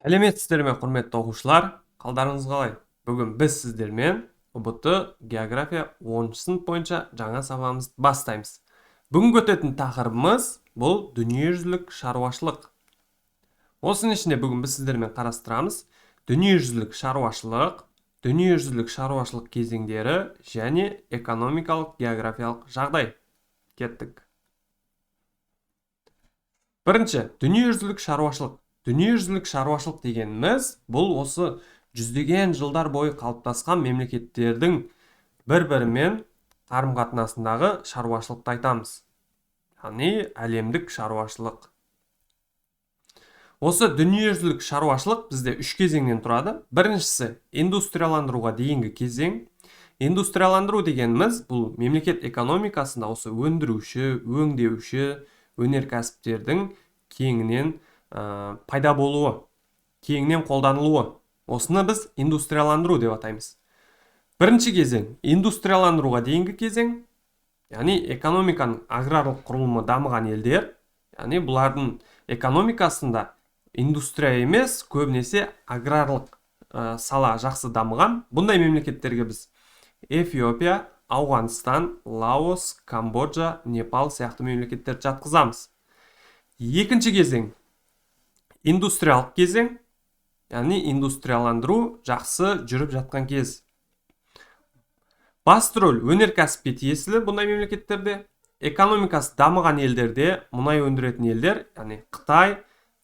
Сәлеметсіздер ме, құрметті оқушылар? Қалдарыңыз қалай? Бүгін біз сіздермен ұбт география 10 сынып бойынша жаңа сабағымызды бастаймыз. Бүгін өтетін тақырыбымыз бұл дүниежүзілік шаруашылық. Осының ішінде бүгін біз сіздермен қарастырамыз дүниежүзілік шаруашылық кезеңдері және экономикалық географиялық жағдай. Кеттік. Бірінші, дүниежүзілік шаруашылық дегеніміз бұл осы жүздеген жылдар бойы қалыптасқан мемлекеттердің бір-бірімен қарым-қатынасындағы шаруашылықты айтамыз. Яғни әлемдік шаруашылық. Осы дүниежүзілік шаруашылық бізде үш кезеңнен тұрады. Біріншісі индустрияландыруға дейінгі кезең. Индустрияландыру дегеніміз бұл мемлекет экономикасында осы өндіруші, өңдеуші, өнеркәсіптердің кеңінен пайда болуы, кеңінен қолданылуы. Осыны біз индустрияландыру деп атаймыз. Бірінші кезең индустрияландыруға дейінгі кезең, яғни экономиканың аграрлық құрылымы дамыған елдер, яғни бұлардың экономикасында индустрия емес, көбінесе аграрлық сала жақсы дамыған. Бұндай мемлекеттерге біз Эфиопия, Ауғанстан, Лаос, Камбоджа, Непал сияқты мемлекеттерді жатқызамыз. Екінші кезең индустриялық кезең, яғни индустрияландыру жақсы жүріп жатқан кез. Басты рөл өнеркәсіпке тиесілі бұндай мемлекеттерде. Экономикасы дамыған елдерде мұнай өндіретін елдер, яғни Қытай,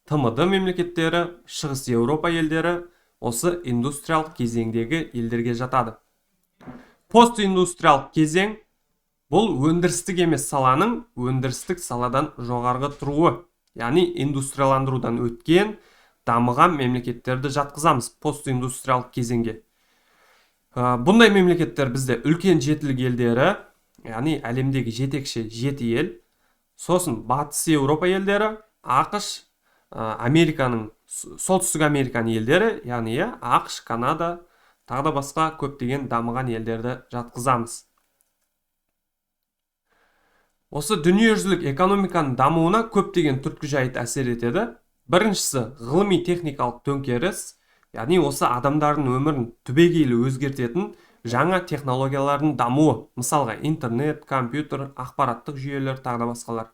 ТМД мемлекеттері, Шығыс Еуропа елдері осы индустриялық кезеңдегі елдерге жатады. Постиндустриялық кезең бұл өндірістік емес саланың өндірістік саладан жоғарғы тұруы, яғни индустрияландырудан өткен дамыған мемлекеттерді жатқызамыз постиндустриялық кезеңге. Бұндай мемлекеттер бізде үлкен жетілік елдері, яғни әлемдегі жетекші 7 ел, сосын Батыс Еуропа елдері, ақш, Американың, солтүстік Американың елдері, яғни ақш, Канада, тағы да басқа көптеген дамыған елдерді жатқызамыз. Осы дүниежүзілік экономиканың дамуына көптеген түрткі жайт әсер етеді. Біріншісі ғылыми техникалық төңкеріс, яғни осы адамдардың өмірін түбегейлі өзгертетін жаңа технологиялардың дамуы, мысалға интернет, компьютер, ақпараттық жүйелер, тағы да басқалар.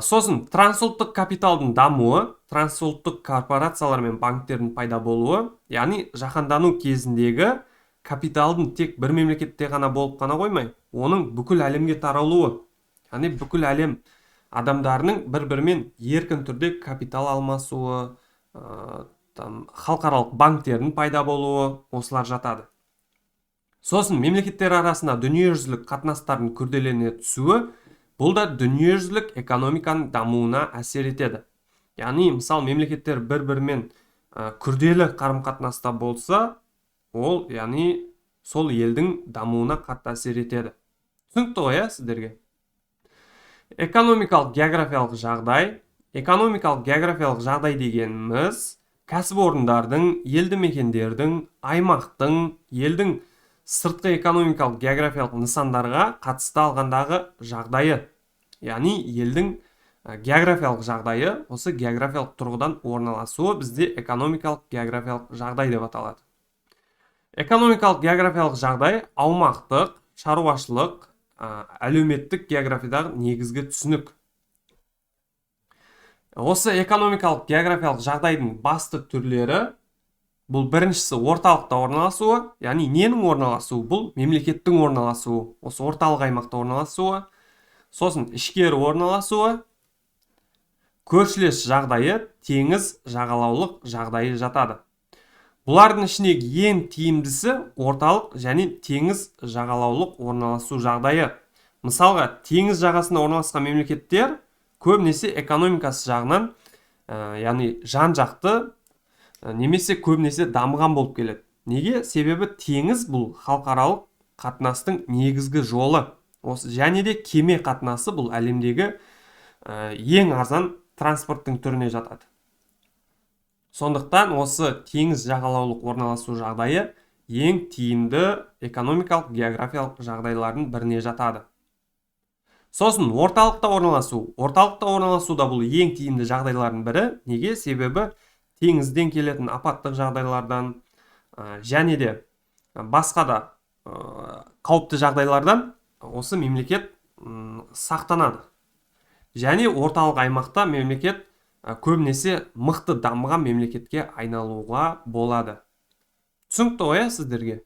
Сосын трансұлттық капиталдың дамуы, трансұлттық корпорациялар мен банктердің пайда болуы, яғни жаһандану кезіндегі капиталдың тек бір мемлекетте ғана болып қана қоймай, оның бүкіл әлемге таралуы, яғни бүкіл әлем адамдарының бір-бірімен еркін түрде капитал алмасуы, халықаралық банктердің пайда болуы, осылар жатады. Сосын мемлекеттер арасында дүниежүзілік қатынастардың күрделене түсуі, бұл да дүниежүзілік экономиканың дамуына әсер етеді. Яғни, мысал, мемлекеттер бір-бірімен күрделі қарым-қатынаста болса, ол, яғни, сол елдің дамуына қатты әсер етеді. Түсінікті ғой, сіздерге? Экономикалық географиялық жағдай. Экономикалық географиялық жағдай дегеніміз кәсіпорындардың, елді мекендердің, аймақтың, елдің сыртқы экономикалық географиялық нысандарға қатысты алғандағы жағдайы. Яғни, елдің географиялық жағдайы, осы географиялық тұрғыдан орналасуы бізде экономикалық географиялық жағдай деп аталады. Экономикалық географиялық жағдай аумақтық, шаруашылық, әлеуметтік географиядағы негізгі түсінік. Осы экономикалық географиялық жағдайдың басты түрлері, бұл біріншісі орталықта орналасуы, яғни ненің орналасуы, бұл мемлекеттің орналасуы, осы орталық аймақта орналасуы, сосын ішкері орналасуы, көршілес жағдайы, теңіз жағалаулық жағдайы жатады. Бұлардың ішіндегі ең тиімдісі орталық және теңіз жағалаулық орналасу жағдайы. Мысалға, теңіз жағасында орналасқан мемлекеттер көбінесе экономикасы жағынан, яғни жан-жақты, немесе көбінесе дамыған болып келеді. Неге? Себебі теңіз бұл халықаралық қатынастың негізгі жолы. Және де кеме қатынасы бұл әлемдегі ең арзан транспорттың түріне жатады. Сондықтан осы теңіз жағалаулық орналасу жағдайы ең тиімді экономикалық географиялық жағдайлардың біріне жатады. Сосын орталықта орналасу. Орталықта орналасу да бұл ең тиімді жағдайлардың бірі. Неге? Себебі теңізден келетін апаттық жағдайлардан және де басқа да қауіпті жағдайлардан осы мемлекет сақтанады. Және орталық аймақта мемлекет көбінесе мықты дамыған мемлекетке айналуға болады. Түсінікті ғой сіздерге?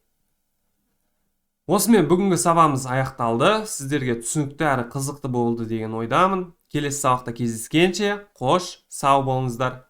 Осымен бүгінгі сабағымыз аяқталды. Сіздерге түсінікті әрі қызықты болды деген ойдамын. Келесі сабақта кездескенше, қош, сау болыңыздар.